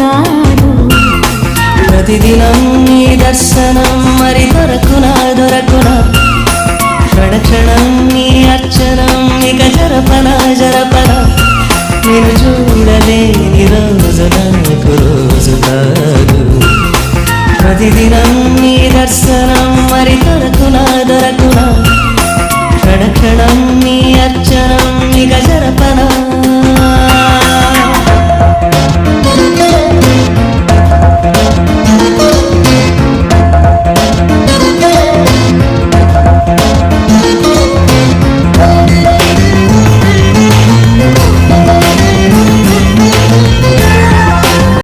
కాదు. ప్రతిదినం నీ దర్శనం మరి దొరకునా దొరకునా, క్షణ క్షణం నీ అర్చనం ఇక జరపనా జరపనా, నేను చూడలేని రోజు నాకు